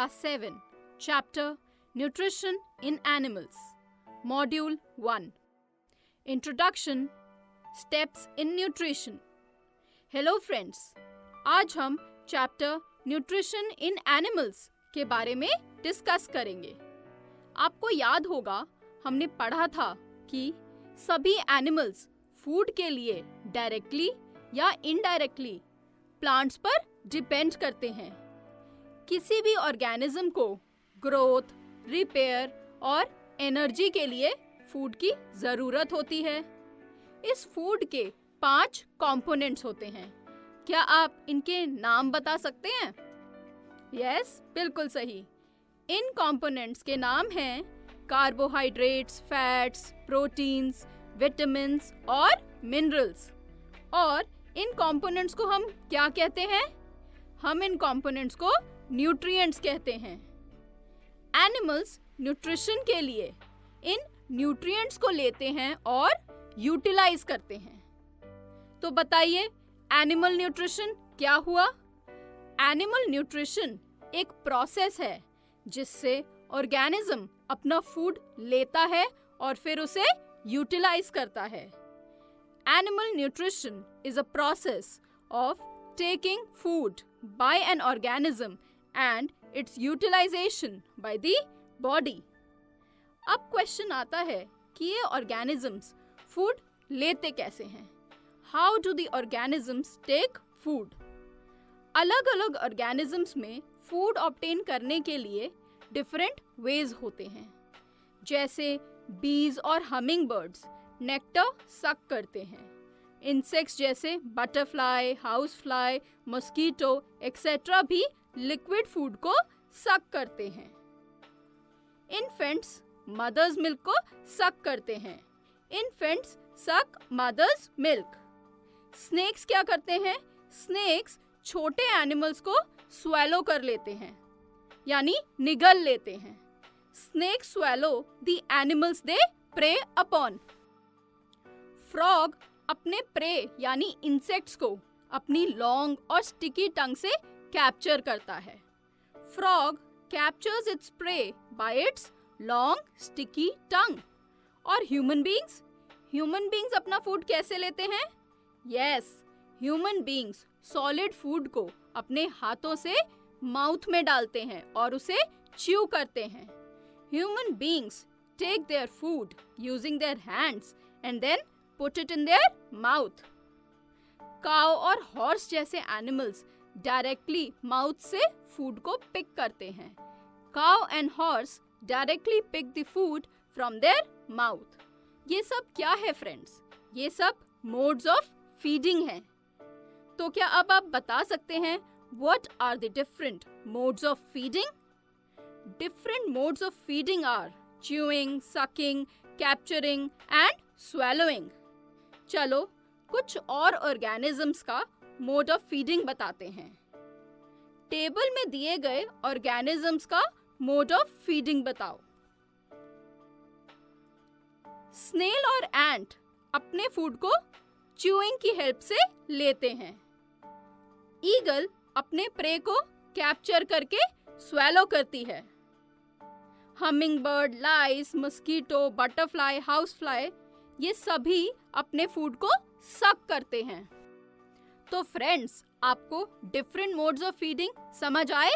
Class 7, Chapter Nutrition in Animals, Module 1. Introduction, Steps in Nutrition. Hello friends, आज हम chapter nutrition in animals के बारे में discuss करेंगे। आपको याद होगा हमने पढ़ा था कि सभी एनिमल्स फूड के लिए डायरेक्टली या इनडायरेक्टली प्लांट्स पर डिपेंड करते हैं। किसी भी ऑर्गेनिज्म को ग्रोथ, रिपेयर और एनर्जी के लिए फूड की ज़रूरत होती है। इस फूड के 5 कंपोनेंट्स होते हैं। क्या आप इनके नाम बता सकते हैं? यस, बिल्कुल सही। इन कंपोनेंट्स के नाम हैं कार्बोहाइड्रेट्स, फैट्स, प्रोटीन्स, विटामिन्स और मिनरल्स। और इन कंपोनेंट्स को हम क्या कहते हैं? हम इन कंपोनेंट्स को न्यूट्रिएंट्स कहते हैं। एनिमल्स न्यूट्रिशन के लिए इन न्यूट्रिएंट्स को लेते हैं और यूटिलाइज करते हैं। तो बताइए, एनिमल न्यूट्रिशन क्या हुआ? एनिमल न्यूट्रिशन एक प्रोसेस है जिससे ऑर्गेनिज्म अपना फूड लेता है और फिर उसे यूटिलाइज करता है। Animal nutrition is a process of taking food by an organism and its utilization by the body. अब क्वेश्चन आता है कि ये ऑर्गेनिजम्स फूड लेते कैसे हैं? How do the organisms take food? अलग अलग ऑर्गेनिजम्स में फूड ऑब्टेन करने के लिए डिफरेंट वेज होते हैं। जैसे बीज और हमिंग बर्ड्स नेक्टर सक करते हैं। इंसेक्ट्स जैसे butterfly, house fly, mosquito etcetera भी लिक्विड फूड को सक करते हैं। इन्फेंट्स मदर्स मिल्क को सक करते हैं। इन्फेंट्स सक मदर्स मिल्क। स्नेक्स क्या करते हैं? स्नेक्स छोटे एनिमल्स को स्वेलो कर लेते हैं, यानी निगल लेते हैं। Snakes swallow the animals they prey upon. Frog अपने प्रे यानी इंसेक्ट्स को अपनी लॉन्ग और स्टिकी टंग से कैप्चर करता है। Frog captures its prey bye it's long sticky tongue. और ह्यूमन बीइंग्स अपना फूड कैसे लेते हैं? Yes, human beings solid food को अपने हाथों से माउथ में डालते हैं और उसे च्यू करते हैं। Human beings take their food using their hands and then put it in their mouth. Cow और हॉर्स जैसे एनिमल्स डायरेक्टली माउथ से फूड को पिक करते हैं। Cow and horse directly pick the food from their mouth. ये सब क्या है फ्रेंड्स? ये सब मोड्स ऑफ फीडिंग हैं। तो क्या अब आप बता सकते हैं what are the different modes of feeding? Different modes of feeding are chewing, sucking, capturing and swallowing. चलो कुछ और ऑर्गेनिजम्स का मोड ऑफ फीडिंग बताते हैं। टेबल में दिए गए ऑर्गेनिजम्स का मोड ऑफ फीडिंग बताओ। स्नेल और एंट अपने फूड को च्यूइंग की हेल्प से लेते हैं। ईगल अपने प्रे को कैप्चर करके स्वेलो करती है। हमिंग बर्ड, लाइस, मॉस्किटो, बटरफ्लाई, हाउस फ्लाई ये सभी अपने फूड को सक करते हैं। तो फ्रेंड्स, आपको डिफरेंट मोड्स ऑफ फीडिंग समझ आए?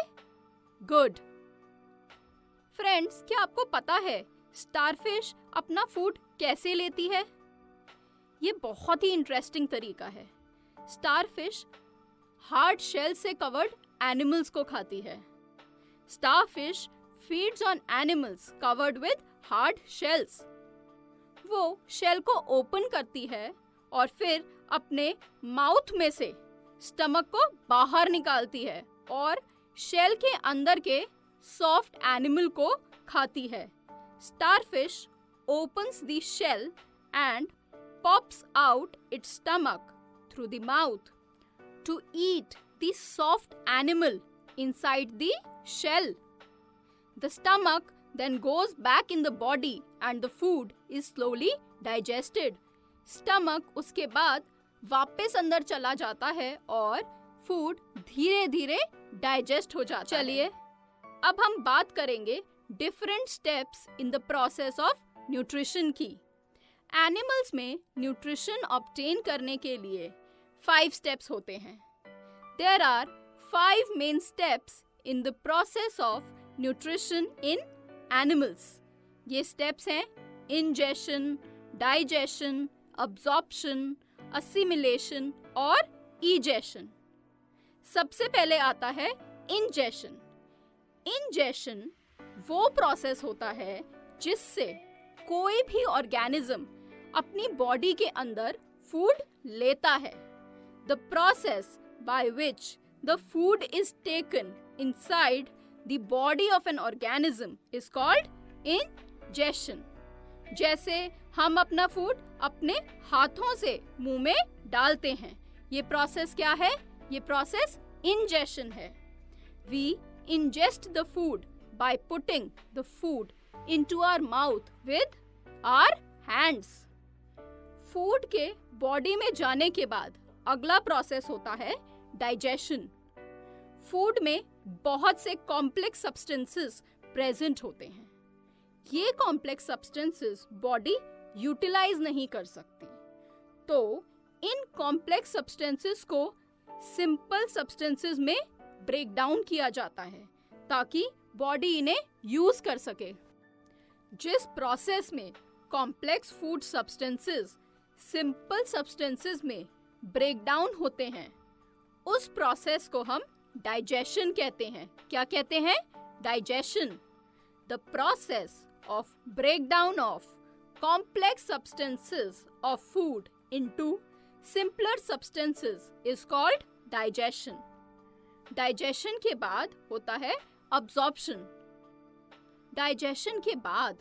गुड। फ्रेंड्स, क्या आपको पता है स्टारफिश अपना फूड कैसे लेती है? ये बहुत ही इंटरेस्टिंग तरीका है। स्टारफिश हार्ड शेल से कवर्ड एनिमल्स को खाती है। Starfish feeds on animals covered with hard shells. वो शेल को ओपन करती है और फिर अपने माउथ में से स्टमक को बाहर निकालती है और शेल के अंदर के सॉफ्ट एनिमल को खाती है। Starfish opens the shell and pops out its stomach through the mouth to eat the soft animal inside the shell. The stomach then goes back in the body and the food is slowly digested. Stomach उसके बाद वापस अंदर चला जाता है और food धीरे धीरे डाइजेस्ट हो जाता है। चलिए अब हम बात करेंगे different steps in the process of nutrition की। एनिमल्स में न्यूट्रिशन ऑब्टेन करने के लिए 5 स्टेप्स होते हैं। There are 5 main steps in the process of nutrition in animals. ये स्टेप्स हैं इंजेशन, डाइजेशन, अब्जॉर्प्शन, असिमिलेशन और इजेशन। सबसे पहले आता है इंजेशन। इंजेशन वो प्रोसेस होता है जिससे कोई भी ऑर्गेनिज्म अपनी बॉडी के अंदर फूड लेता है। The process by which the food is taken inside the body of an organism is called ingestion. जैसे हम अपना फूड अपने हाथों से मुंह में डालते हैं, ये प्रोसेस क्या है? ये प्रोसेस इंजेशन है। We ingest the food by putting the food into our mouth with our hands. Food के बॉडी में जाने के बाद अगला प्रोसेस होता है डाइजेशन। फूड में बहुत से कॉम्प्लेक्स सब्सटेंसेस प्रेजेंट होते हैं। ये कॉम्प्लेक्स सब्सटेंसेस बॉडी यूटिलाइज नहीं कर सकती, तो इन कॉम्प्लेक्स सब्सटेंसेस को सिंपल सब्सटेंसेस में ब्रेक डाउन किया जाता है ताकि बॉडी इन्हें यूज कर सके। जिस प्रोसेस में complex food substances simple substances में ब्रेक डाउन होते हैं, उस प्रोसेस को हम डाइजेशन कहते हैं। क्या कहते हैं? Digestion. The process of breakdown of complex substances of food into simpler substances is called digestion. Digestion के बाद होता है absorption. Digestion के बाद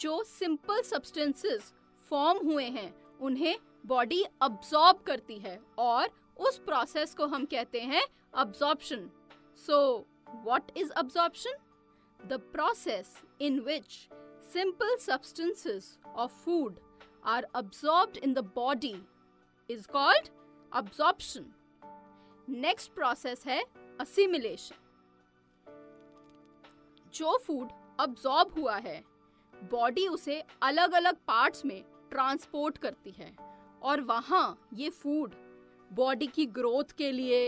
जो simple substances form हुए हैं उन्हें body absorb करती है और उस process को हम कहते हैं absorption. So, what is absorption? The process in which simple substances of food are absorbed in the body is called absorption. Next process है assimilation. जो फूड absorb हुआ है, बॉडी उसे अलग अलग पार्ट्स में ट्रांसपोर्ट करती है और वहाँ ये फूड बॉडी की ग्रोथ के लिए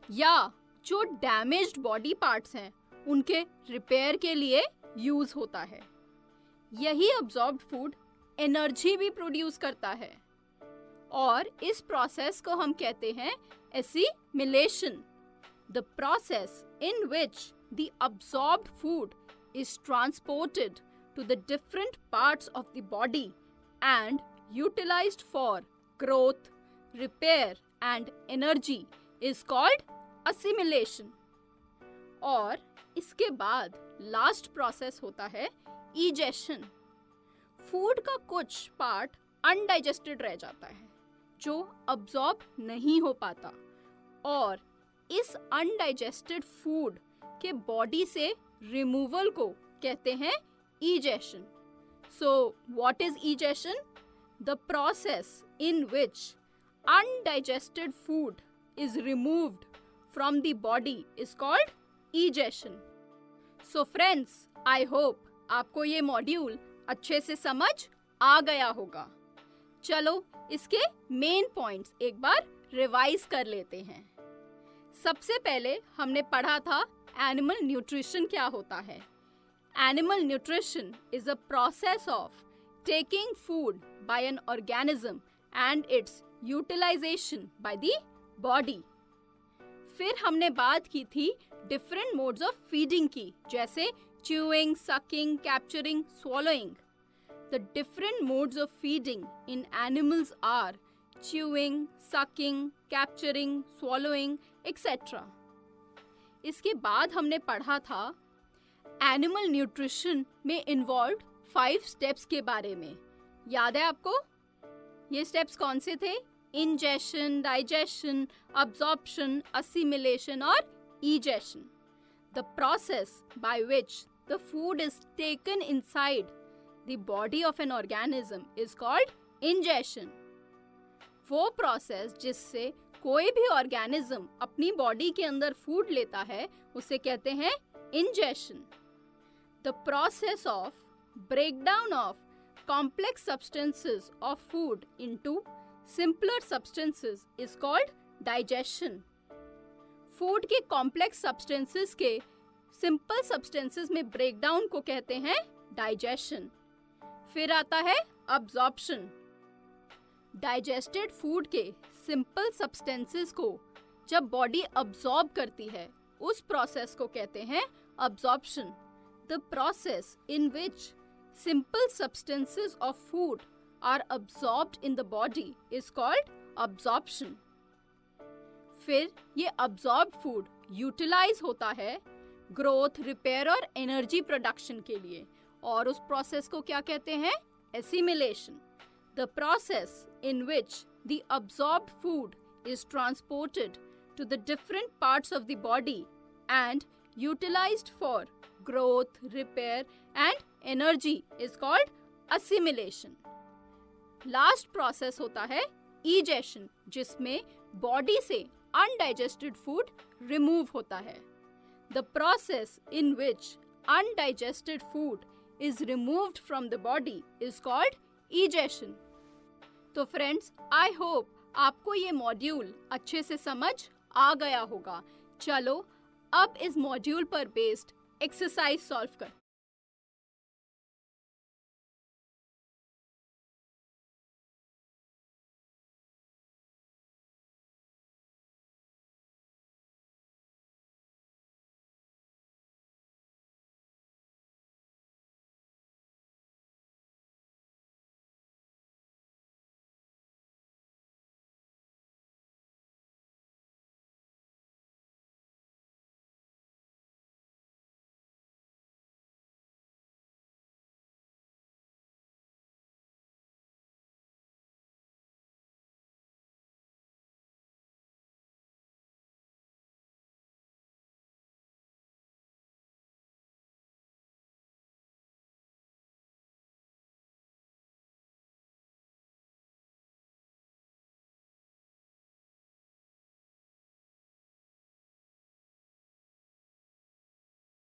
या जो डैमेज्ड बॉडी पार्ट्स हैं उनके रिपेयर के लिए यूज होता है। यही अब्सॉर्ब्ड फूड एनर्जी भी प्रोड्यूस करता है और इस प्रोसेस को हम कहते हैं assimilation. The process in which the absorbed food is transported to the different parts of the body and utilized for growth, repair and energy is called assimilation. और इसके बाद लास्ट प्रोसेस होता है इजेशन। फूड का कुछ part undigested रह जाता है जो अब्सॉर्ब नहीं हो पाता और इस अनडाइजेस्टेड फूड के बॉडी से रिमूवल को कहते हैं egestion. So what is egestion? The process in which undigested food is removed from the body is called egestion. So friends, I hope आपको ये मॉड्यूल अच्छे से समझ आ गया होगा। चलो इसके मेन पॉइंट्स एक बार रिवाइज कर लेते हैं। सबसे पहले हमने पढ़ा था एनिमल न्यूट्रिशन क्या होता है। Animal nutrition is a process of taking food by an organism and its utilization by the body. फिर हमने बात की थी डिफरेंट मोड्स ऑफ फीडिंग की, जैसे chewing, sucking, capturing, swallowing. The different modes of feeding in animals are chewing, sucking, capturing, swallowing, etc. इसके बाद हमने पढ़ा था एनिमल न्यूट्रिशन में इन्वॉल्व 5 स्टेप्स के बारे में। याद है आपको? ये स्टेप्स कौन से थे? इंजेशन, डाइजेशन, अब्जॉर्प्शन, असिमिलेशन और egestion. The process by which the food is taken inside the body of an organism is called ingestion. वो प्रोसेस जिससे कोई भी ऑर्गेनिज्म अपनी बॉडी के अंदर फूड लेता है उसे कहते हैं Ingestion. The process of breakdown of complex substances of food into simpler substances is called digestion. Food के कॉम्प्लेक्स सब्सटेंसेस के सिंपल सब्सटेंसेस में ब्रेकडाउन को कहते हैं डाइजेशन. फिर आता है अब्जॉर्प्शन. डाइजेस्टेड फूड के सिंपल सब्सटेंसेस को जब बॉडी अब्सॉर्ब करती है उस प्रोसेस को कहते हैं absorption. The process in which simple substances of food are absorbed in the body is called absorption. फिर ये अब्सॉर्ब्ड फूड यूटिलाइज होता है ग्रोथ, रिपेयर और एनर्जी प्रोडक्शन के लिए, और उस प्रोसेस को क्या कहते हैं? Assimilation. The process in which the absorbed food is transported to the different parts of the body and utilized for growth, repair and energy is called assimilation. Last process होता है ईजेशन, जिसमें बॉडी से undigested food remove होता है. The process in which undigested food is removed from the body is called ईजेशन. तो friends, I hope आपको ये module अच्छे से समझ आ गया होगा. चलो अब इस मॉड्यूल पर बेस्ड एक्सरसाइज सॉल्व करते हैं.